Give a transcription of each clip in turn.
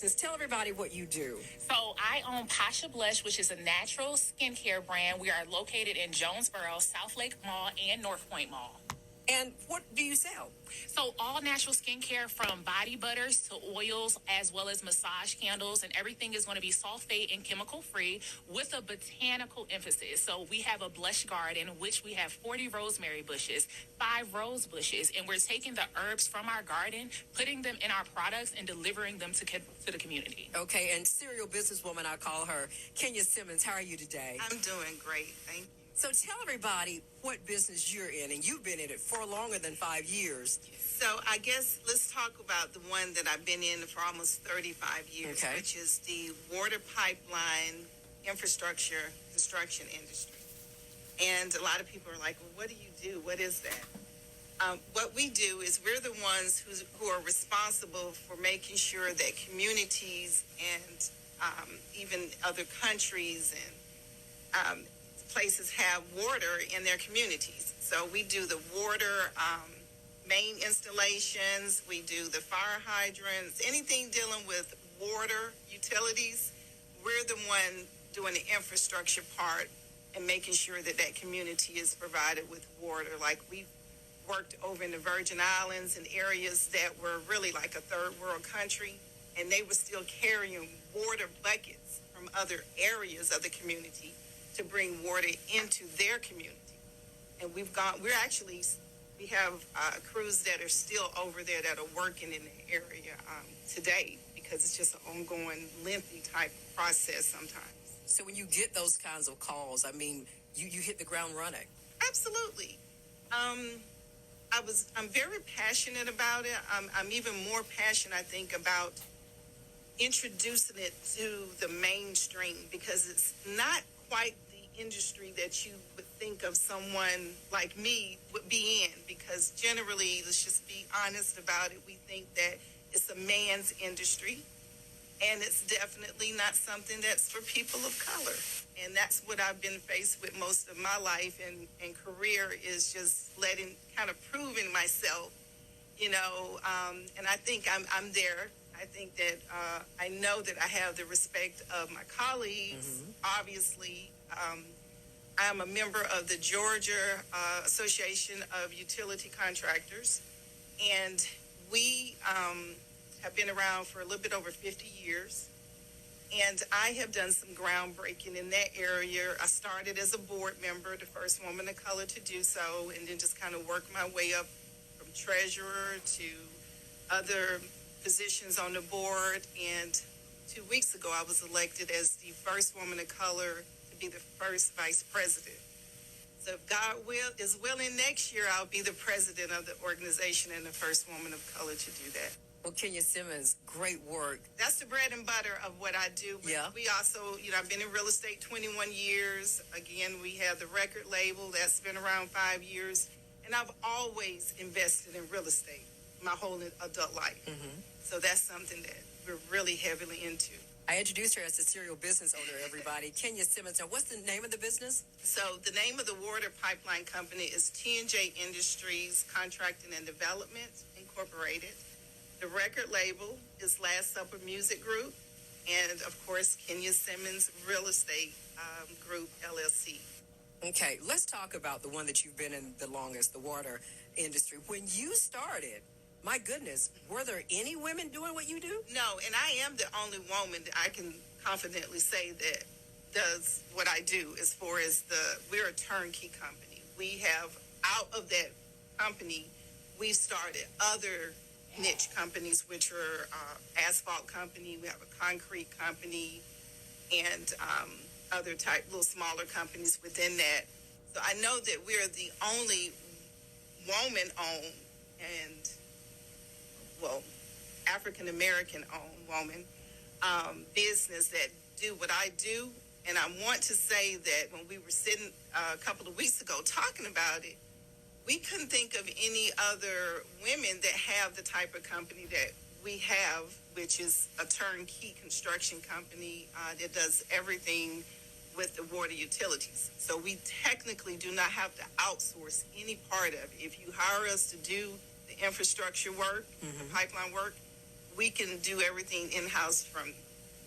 Just tell everybody what you do. So I own Pasha Blush, which is a natural skincare brand. We are located in Jonesboro, South Lake Mall, and North Point Mall. And what do you sell? So all natural skincare, from body butters to oils, as well as massage candles, and everything is going to be sulfate and chemical free with a botanical emphasis. So we have a blush garden, which we have 40 rosemary bushes, 5 rose bushes, and we're taking the herbs from our garden, putting them in our products, and delivering them to the community. Okay, and serial businesswoman, I call her, Kenya Simmons. How are you today? I'm doing great, thank you. So tell everybody what business you're in, and you've been in it for longer than 5 years. So I guess let's talk about the one that I've been in for almost 35 years, Okay. which is the water pipeline infrastructure construction industry. And a lot of people are like, well, what do you do? What is that? What we do is we're the ones who are responsible for making sure that communities and even other countries and places have water in their communities. So we do the water main installations, we do the fire hydrants, anything dealing with water utilities. We're the one doing the infrastructure part and making sure that that community is provided with water. Like we worked over in the Virgin Islands in areas that were really like a third world country, and they were still carrying water buckets from other areas of the community to bring water into their community. And we have crews that are still over there that are working in the area today, because it's just an ongoing, lengthy type process sometimes. So when you get those kinds of calls, I mean, you hit the ground running. Absolutely. I'm very passionate about it. I'm even more passionate, I think, about introducing it to the mainstream, because it's not quite the industry that you would think of someone like me would be in, because generally, let's just be honest about it, we think that it's a man's industry, and it's definitely not something that's for people of color. And that's what I've been faced with most of my life and career, is just proving myself, and I think I'm there. I think that I know that I have the respect of my colleagues. Mm-hmm. Obviously, I'm a member of the Georgia Association of Utility Contractors, and we have been around for a little bit over 50 years. And I have done some groundbreaking in that area. I started as a board member, the first woman of color to do so, and then just kind of worked my way up from treasurer to other positions on the board. And 2 weeks ago, I was elected as the first woman of color to be the first vice president. So if God is willing, next year I'll be the president of the organization and the first woman of color to do that. Well, Kenya Simmons, great work. That's the bread and butter of what I do. But yeah. We also, I've been in real estate 21 years. Again, we have the record label that's been around 5 years. And I've always invested in real estate my whole adult life. Mm-hmm. So that's something that we're really heavily into. I introduced her as a serial business owner, everybody. Kenya Simmons. Now, what's the name of the business? So the name of the water pipeline company is T&J Industries Contracting and Development Incorporated. The record label is Last Supper Music Group, and of course, Kenya Simmons Real Estate Group, LLC. Okay, let's talk about the one that you've been in the longest, the water industry. When you started, my goodness, were there any women doing what you do? No, and I am the only woman that I can confidently say that does what I do, as far as we're a turnkey company. We have, out of that company, we've started other niche companies, which are asphalt company, we have a concrete company, and other type, little smaller companies within that. So I know that we're the only woman-owned and, African-American-owned woman business that do what I do. And I want to say that when we were sitting a couple of weeks ago talking about it, we couldn't think of any other women that have the type of company that we have, which is a turnkey construction company that does everything with the water utilities. So we technically do not have to outsource any part of it. If you hire us to do the infrastructure work, mm-hmm. the pipeline work, we can do everything in-house from,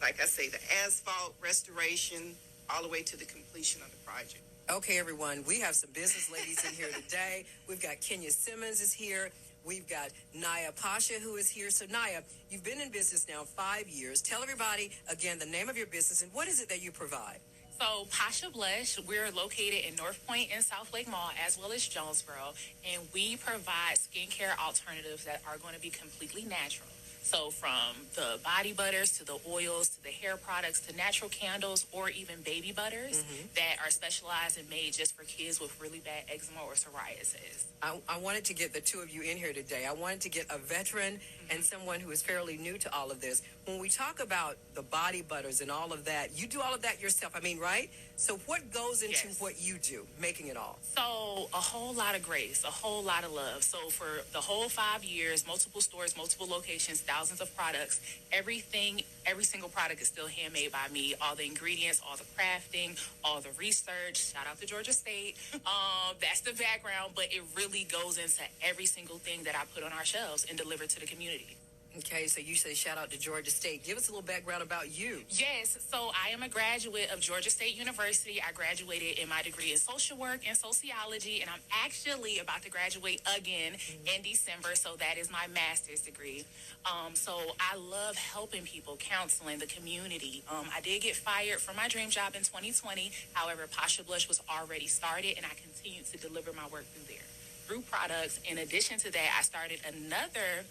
like I say, the asphalt restoration all the way to the completion of the project. Okay, everyone, we have some business ladies in here today. We've got Kenya Simmons is here. We've got Naya Pasha who is here. So Naya, you've been in business now 5 years. Tell everybody again the name of your business and what is it that you provide? So Pasha Blush, we're located in North Point and South Lake Mall as well as Jonesboro, and we provide skincare alternatives that are going to be completely natural. So from the body butters to the oils to the hair products to natural candles or even baby butters that are specialized and made just for kids with really bad eczema or psoriasis. I wanted to get the two of you in here today. I wanted to get a veteran and someone who is fairly new to all of this. When we talk about the body butters and all of that, you do all of that yourself, I mean, right? So what goes into what you do, making it all? So a whole lot of grace, a whole lot of love. So for the whole 5 years, multiple stores, multiple locations, thousands of products, everything, every single product is still handmade by me. All the ingredients, all the crafting, all the research. Shout out to Georgia State. That's the background, but it really goes into every single thing that I put on our shelves and deliver to the community. Okay, so you say shout out to Georgia State. Give us a little background about you. Yes, so I am a graduate of Georgia State University. I graduated in my degree in social work and sociology, and I'm actually about to graduate again in December, so that is my master's degree. So I love helping people, counseling, the community. I did get fired from my dream job in 2020. However, Pasha Blush was already started, and I continue to deliver my work through products. In addition to that, I started another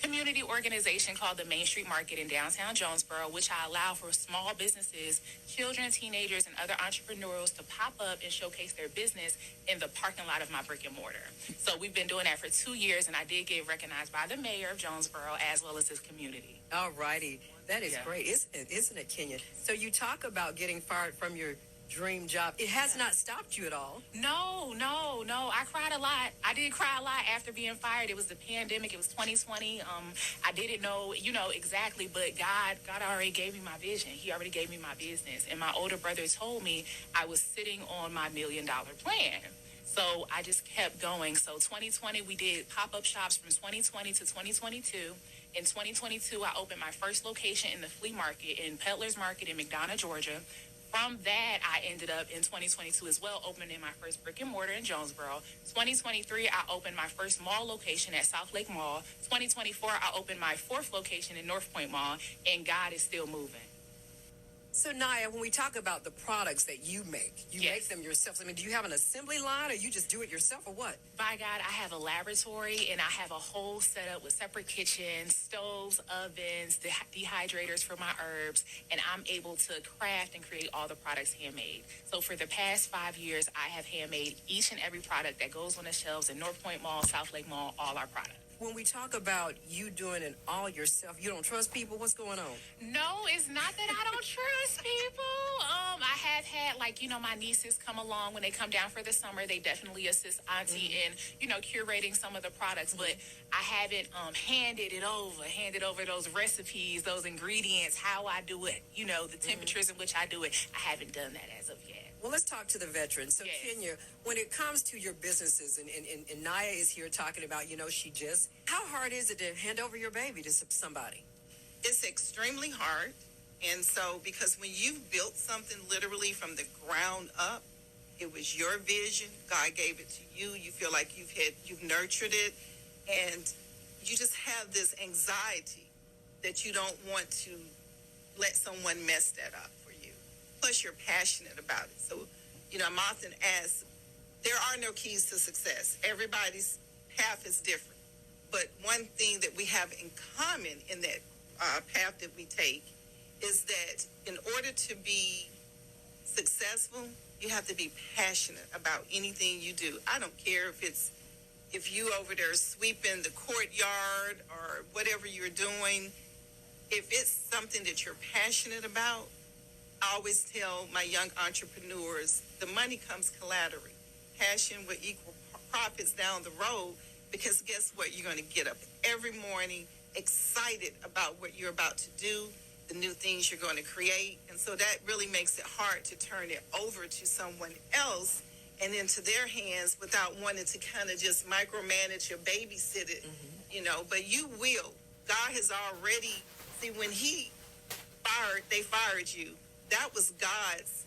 community organization called the Main Street Market in downtown Jonesboro, which I allow for small businesses, children, teenagers, and other entrepreneurs to pop up and showcase their business in the parking lot of my brick and mortar. So we've been doing that for 2 years, and I did get recognized by the mayor of Jonesboro as well as this community. All righty. That is great, isn't it, Kenya? So you talk about getting fired from your dream job. It has not stopped you at all. No. I cried a lot. I did cry a lot after being fired. It was the pandemic. It was 2020. I didn't know, exactly, but God already gave me my vision. He already gave me my business. And my older brother told me I was sitting on my $1 million plan. So I just kept going. So 2020, we did pop-up shops from 2020 to 2022. In 2022, I opened my first location in the flea market in Peddler's Market in McDonough, Georgia. From that, I ended up in 2022 as well, opening my first brick and mortar in Jonesboro. 2023, I opened my first mall location at South Lake Mall. 2024, I opened my fourth location in North Point Mall, and God is still moving. So, Naya, when we talk about the products that you make them yourself. I mean, do you have an assembly line or you just do it yourself or what? By God, I have a laboratory and I have a whole setup with separate kitchens, stoves, ovens, dehydrators for my herbs, and I'm able to craft and create all the products handmade. So for the past 5 years, I have handmade each and every product that goes on the shelves in North Point Mall, South Lake Mall, all our products. When we talk about you doing it all yourself, you don't trust people? What's going on? No, it's not that I don't trust people. I have had, my nieces come along when they come down for the summer. They definitely assist Auntie in, curating some of the products. But I haven't handed over those recipes, those ingredients, how I do it, the temperatures in which I do it. I haven't done that as of yet. Well, let's talk to the veterans. So, Kenya, when it comes to your businesses, and Naya is here talking about, how hard is it to hand over your baby to somebody? It's extremely hard. And so, because when you've built something literally from the ground up, it was your vision. God gave it to you. You feel like you've nurtured it. And you just have this anxiety that you don't want to let someone mess that up. Plus, you're passionate about it. So, I'm often asked, there are no keys to success. Everybody's path is different. But one thing that we have in common in that path that we take is that in order to be successful, you have to be passionate about anything you do. I don't care if you over there sweeping the courtyard or whatever you're doing. If it's something that you're passionate about, I always tell my young entrepreneurs, the money comes collateral. Passion will equal profits down the road, because guess what? You're going to get up every morning excited about what you're about to do, the new things you're going to create. And so that really makes it hard to turn it over to someone else and into their hands without wanting to kind of just micromanage or babysit it, But you will God has already, see, when they fired you, that was God's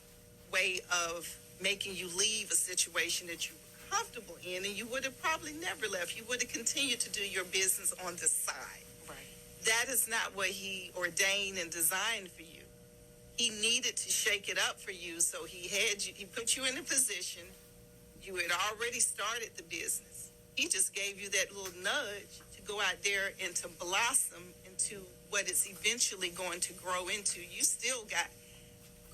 way of making you leave a situation that you were comfortable in, and you would have probably never left. You would have continued to do your business on the side. Right. That is not what he ordained and designed for you. He needed to shake it up for you, so he put you in a position. You had already started the business. He just gave you that little nudge to go out there and to blossom into what it's eventually going to grow into. You still got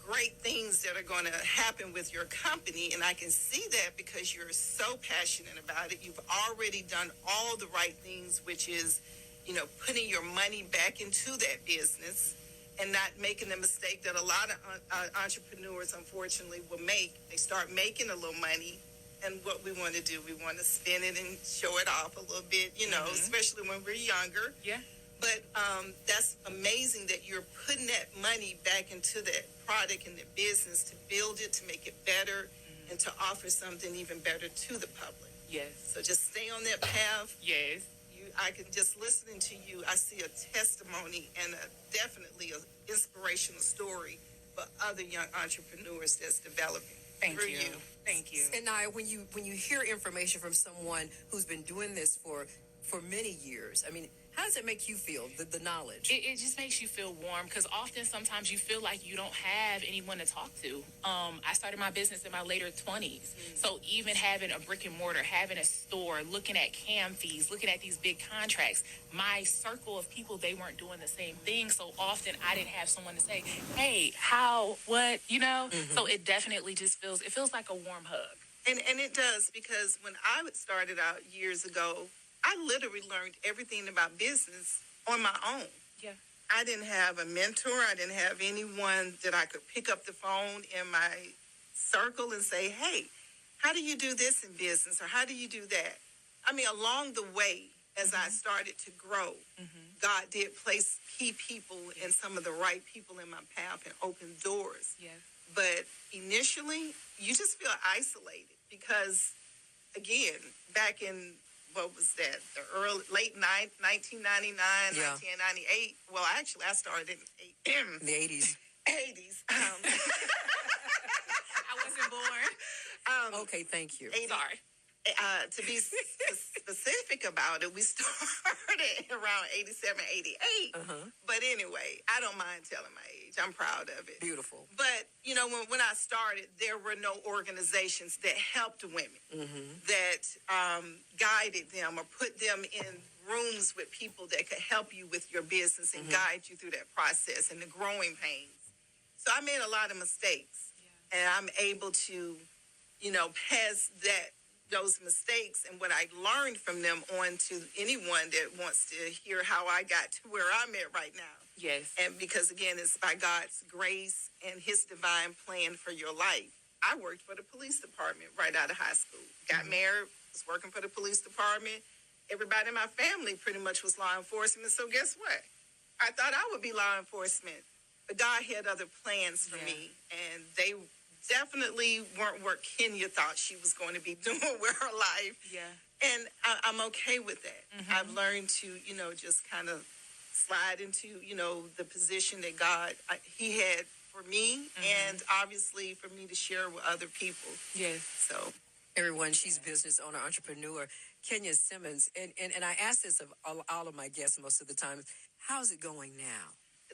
great things that are going to happen with your company, and I can see that because you're so passionate about it. You've already done all the right things, which is, putting your money back into that business and not making the mistake that a lot of entrepreneurs, unfortunately, will make. They start making a little money, and what we want to do, we want to spend it and show it off a little bit, especially when we're younger. Yeah. But that's amazing that you're putting that money back into that product and the business to build it, to make it better, and to offer something even better to the public. Yes. So just stay on that path. Yes. I can just listening to you, I see a testimony and definitely an inspirational story for other young entrepreneurs that's developing. Thank through you. Thank you. And now, when you hear information from someone who's been doing this for many years, I mean, how does it make you feel, the knowledge? It just makes you feel warm, because often sometimes you feel like you don't have anyone to talk to. I started my business in my later 20s. So even having a brick and mortar, having a store, looking at CAM fees, looking at these big contracts, my circle of people, they weren't doing the same thing. So often I didn't have someone to say, hey, how, what, So it definitely just feels like a warm hug. And it does, because when I started out years ago, I literally learned everything about business on my own. Yeah. I didn't have a mentor. I didn't have anyone that I could pick up the phone in my circle and say, hey, how do you do this in business? Or how do you do that? I mean, along the way, as I started to grow, God did place key people and some of the right people in my path and open doors. Yes. But initially, you just feel isolated because, again, back in, what was that, late 1999, 1998. Well, actually, I started in the 80s. 80s. I wasn't born. Okay, thank you. Sorry. To be specific about it, we started around 87, 88. But anyway, I don't mind telling my age. I'm proud of it. Beautiful. But, when I started, there were no organizations that helped women, that guided them or put them in rooms with people that could help you with your business and guide you through that process and the growing pains. So I made a lot of mistakes, and I'm able to, pass those mistakes and what I learned from them on to anyone that wants to hear how I got to where I'm at right now. Yes. And because, again, it's by God's grace and his divine plan for your life. I worked for the police department right out of high school. Got married, was working for the police department. Everybody in my family pretty much was law enforcement. So guess what? I thought I would be law enforcement. But God had other plans for me. And they definitely weren't what Kenya thought she was going to be doing with her life. Yeah. And I'm okay with that. I've learned to, just kind of slide into, the position that God, he had for me, and obviously for me to share with other people. Yes. So. Everyone, she's business owner, entrepreneur, Kenya Simmons. And I ask this of all of my guests most of the time, how's it going now?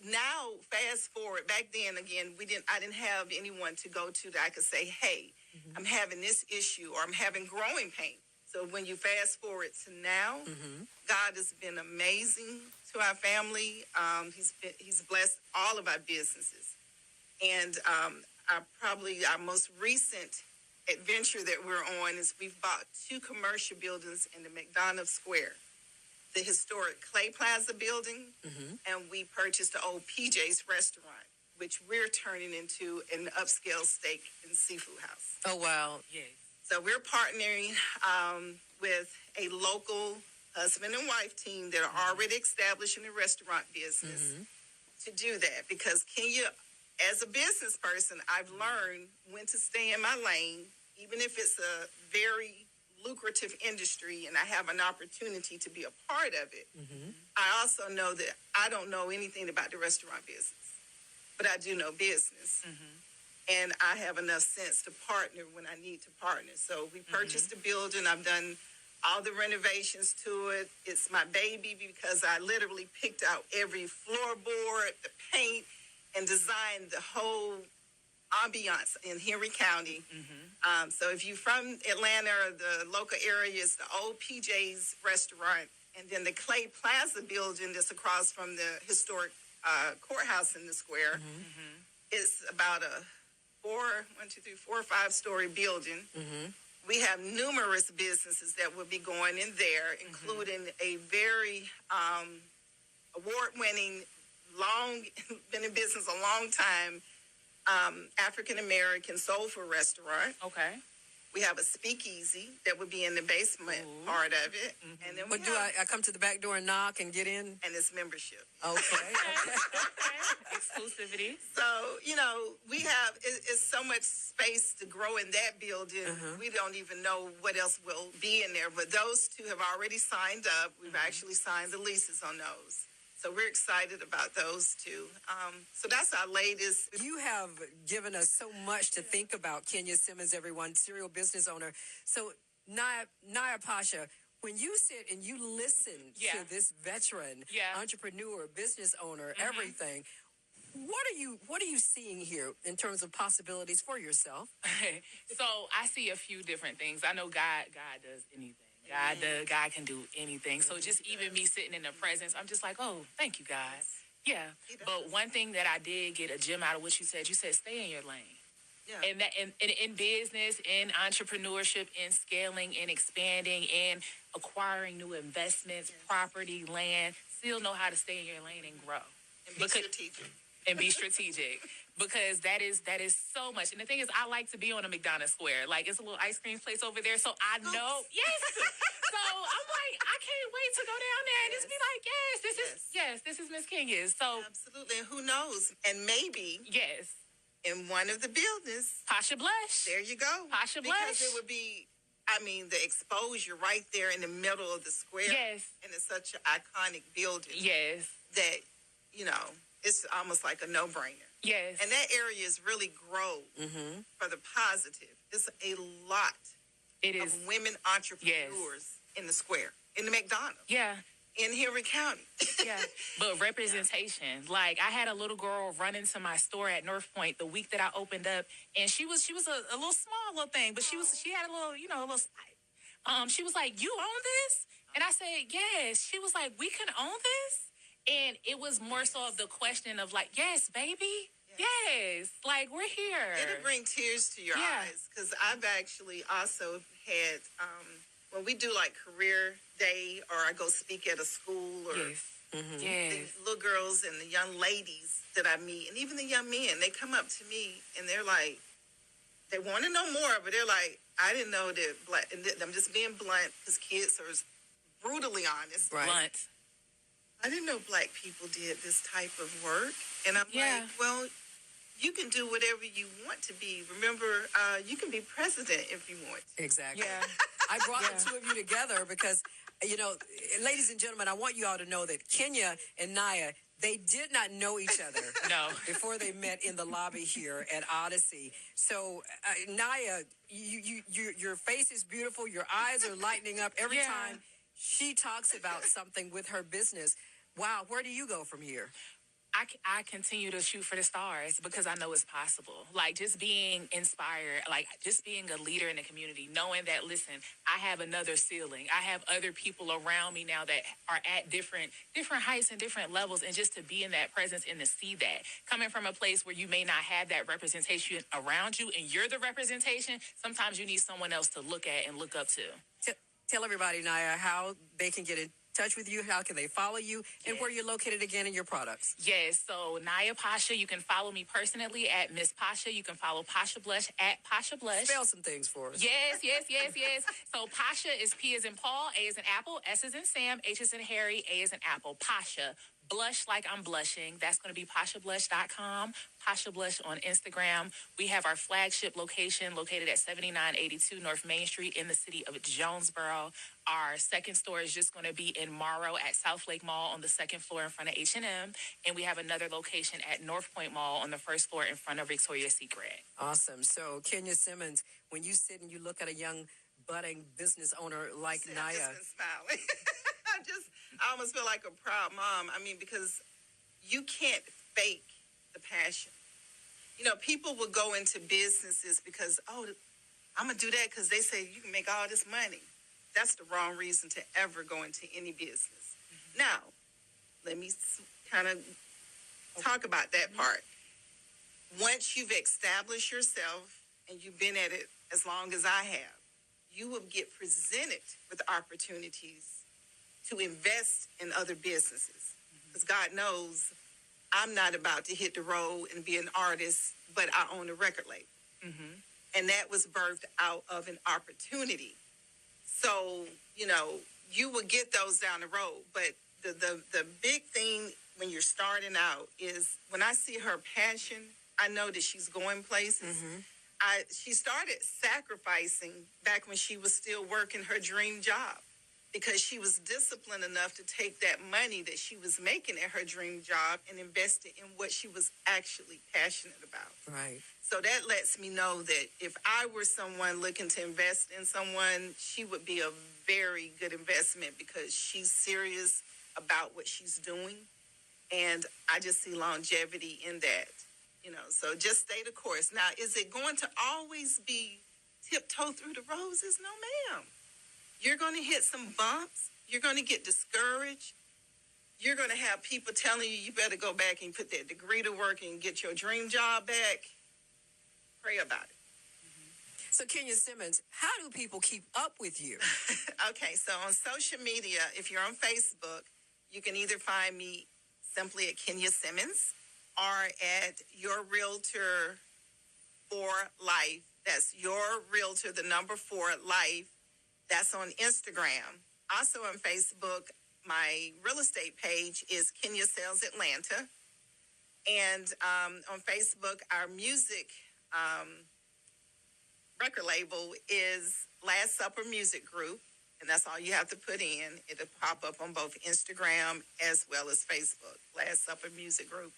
Now, fast forward, back then, again, I didn't have anyone to go to that I could say, hey, I'm having this issue or I'm having growing pain. So when you fast forward to now, God has been amazing to our family. He's blessed all of our businesses. And our most recent adventure that we're on is we've bought 2 commercial buildings in the McDonough Square. The historic Clay Plaza building, and we purchased the old PJ's restaurant, which we're turning into an upscale steak and seafood house. Oh, wow. Yes. So we're partnering with a local husband and wife team that are already established in the restaurant business to do that. Because Kenya, as a business person, I've learned when to stay in my lane, even if it's a very lucrative industry and I have an opportunity to be a part of it, I also know that I don't know anything about the restaurant business, but I do know business. And I have enough sense to partner when I need to partner. So we purchased the building. I've done all the renovations to it. It's my baby because I literally picked out every floorboard, the paint, and designed the whole ambiance in Henry County. So if you're from Atlanta or the local area, it's the old PJ's restaurant. And then the Clay Plaza building that's across from the historic courthouse in the square. It's about a 4 or 5 story building. We have numerous businesses that will be going in there, including a very award-winning, been in business a long time, African-American soul food restaurant. Okay. We have a speakeasy that would be in the basement part of it. And then But do I come to the back door and knock and get in? And it's membership. Okay. Exclusivity. So, you know, we have, it's so much space to grow in that building. We don't even know what else will be in there. But those two have already signed up. We've actually signed the leases on those. So we're excited about those two. So that's our latest. You have given us so much to think about, Kenya Simmons, everyone, serial business owner. So, Naya Pasha, when you sit and you listen to this veteran, entrepreneur, business owner, everything, what are you seeing here in terms of possibilities for yourself? So I see a few different things. I know God does anything. God can do anything. So just even me sitting in the presence, I'm just like, oh, thank you, God. Yeah. But one thing that I did get a gem out of what you said stay in your lane. Yeah. And that in business, in entrepreneurship, in scaling, in expanding, in acquiring new investments, property, land, still know how to stay in your lane and grow. And be strategic. And be strategic, because that is so much. And the thing is, I like to be on a McDonald's Square. Like, it's a little ice cream place over there, so I know. Yes. So I'm like, I can't wait to go down there and just be like, this is Miss Kenya's. So absolutely. And who knows? And maybe in one of the buildings, Pasha Blush. There you go. Pasha Blush. Because it would be, the exposure right there in the middle of the square. Yes. And it's such an iconic building. Yes. That, it's almost like a no-brainer. Yes. And that area is really grown for the positive. It's a lot of women entrepreneurs in the square, in the McDonald's. Yeah. In Henry County. Yeah. But representation. Like, I had a little girl run into my store at North Point the week that I opened up, and she was a little small little thing, but she had a little, a little spike. She was like, "You own this?" And I said, "Yes." She was like, "We can own this?" And it was more so of the question of like, "Yes, baby. Yes. Like, we're here." It'll bring tears to your eyes, because I've actually also had, when we do like career day or I go speak at a school or the little girls and the young ladies that I meet, and even the young men, they come up to me and they're like, they want to know more, but they're like, I didn't know that and I'm just being blunt because kids are brutally honest. Right. Blunt. I didn't know Black people did this type of work. And I'm like, well, you can do whatever you want to be. Remember, you can be president if you want to. Exactly. Yeah. I brought the two of you together because, ladies and gentlemen, I want you all to know that Kenya and Naya, they did not know each other before they met in the lobby here at Odyssey. So, Naya, your face is beautiful. Your eyes are lightening up every time she talks about something with her business. Wow, where do you go from here? I continue to shoot for the stars because I know it's possible. Like, just being inspired, like just being a leader in the community, knowing that, listen, I have another ceiling. I have other people around me now that are at different heights and different levels, and just to be in that presence and to see that. Coming from a place where you may not have that representation around you and you're the representation, sometimes you need someone else to look at and look up to. Tell everybody, Naya, how they can get in touch with you, how can they follow you, and where you're located again in your products. Yes, so Naya Pasha, you can follow me personally at Miss Pasha. You can follow Pasha Blush at Pasha Blush. Spell some things for us. Yes. So Pasha is P as in Paul, A as in Apple, S as in Sam, H as in Harry, A as in Apple. Pasha Blush like I'm blushing. That's going to be PashaBlush.com, Pasha Blush on Instagram. We have our flagship location located at 7982 North Main Street in the city of Jonesboro. Our second store is just going to be in Morrow at South Lake Mall on the second floor in front of H&M. And we have another location at North Point Mall on the first floor in front of Victoria's Secret. Awesome. So, Kenya Simmons, when you sit and you look at a young budding business owner like See, Naya. I've just been smiling. I almost feel like a proud mom. I mean, because you can't fake the passion. You know, people will go into businesses because, oh, I'm going to do that because they say you can make all this money. That's the wrong reason to ever go into any business. Mm-hmm. Now, let me kind of talk about that part. Once you've established yourself and you've been at it as long as I have, you will get presented with opportunities to invest in other businesses. Because God knows I'm not about to hit the road and be an artist, but I own a record label. Mm-hmm. And that was birthed out of an opportunity. So, you know, you will get those down the road. But the big thing when you're starting out is when I see her passion, I know that she's going places. Mm-hmm. She started sacrificing back when she was still working her dream job because she was disciplined enough to take that money that she was making at her dream job and invest it in what she was actually passionate about. Right. So that lets me know that if I were someone looking to invest in someone, she would be a very good investment because she's serious about what she's doing. And I just see longevity in that. You know, so just stay the course. Now, is it going to always be tiptoe through the roses? No, ma'am. You're going to hit some bumps. You're going to get discouraged. You're going to have people telling you better go back and put that degree to work and get your dream job back. Pray about it. Mm-hmm. So, Kenya Simmons, how do people keep up with you? Okay, so on social media, if you're on Facebook, you can either find me simply at Kenya Simmons or at Your Realtor for Life. That's Your Realtor, the number 4 Life. That's on Instagram. Also on Facebook, my real estate page is Kenya Sales Atlanta. And on Facebook, our music record label is Last Supper Music Group. And that's all you have to put in. It'll pop up on both Instagram as well as Facebook, Last Supper Music Group.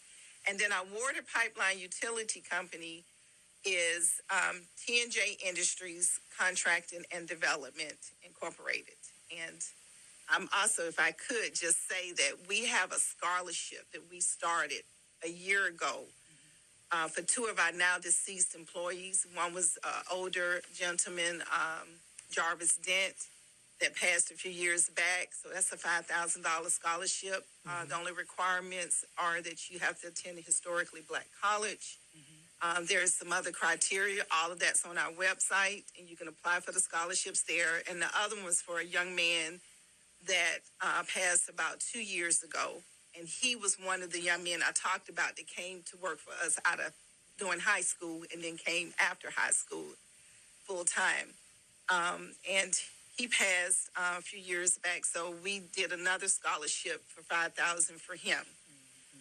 And then our water pipeline utility company is T&J Industries Contracting and Development Incorporated. And I'm also, if I could just say that we have a scholarship that we started a year ago for 2 of our now deceased employees. One was an older gentleman, Jarvis Dent, that passed a few years back. So that's a $5,000 scholarship. The only requirements are that you have to attend a historically Black college. There's some other criteria. All of that's on our website, and you can apply for the scholarships there. And the other one was for a young man that passed about 2 years ago. And he was one of the young men I talked about that came to work for us out of doing high school and then came after high school full time. And he passed a few years back, so we did another scholarship for $5,000 for him.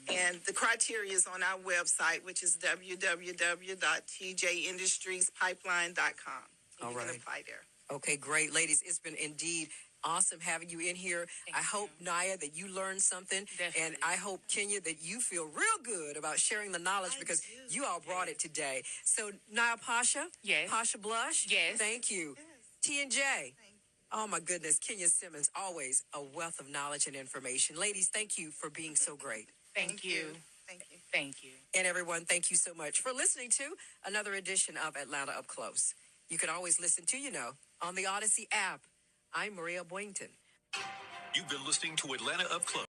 And the criteria is on our website, which is www.tjindustriespipeline.com. All right. You can apply there. Okay, great. Ladies, it's been indeed awesome having you in here. I hope, Naya, that you learned something. Definitely. And I hope, Kenya, that you feel real good about sharing the knowledge because you all brought it today. So, Naya Pasha? Yes. Pasha Blush? Yes. Thank you. Yes. T&J? Thank you. Oh, my goodness. Kenya Simmons, always a wealth of knowledge and information. Ladies, thank you for being so great. Thank you. Thank you. Thank you. And everyone, thank you so much for listening to another edition of Atlanta Up Close. You can always listen to, on the Odyssey app. I'm Maria Boynton. You've been listening to Atlanta Up Close.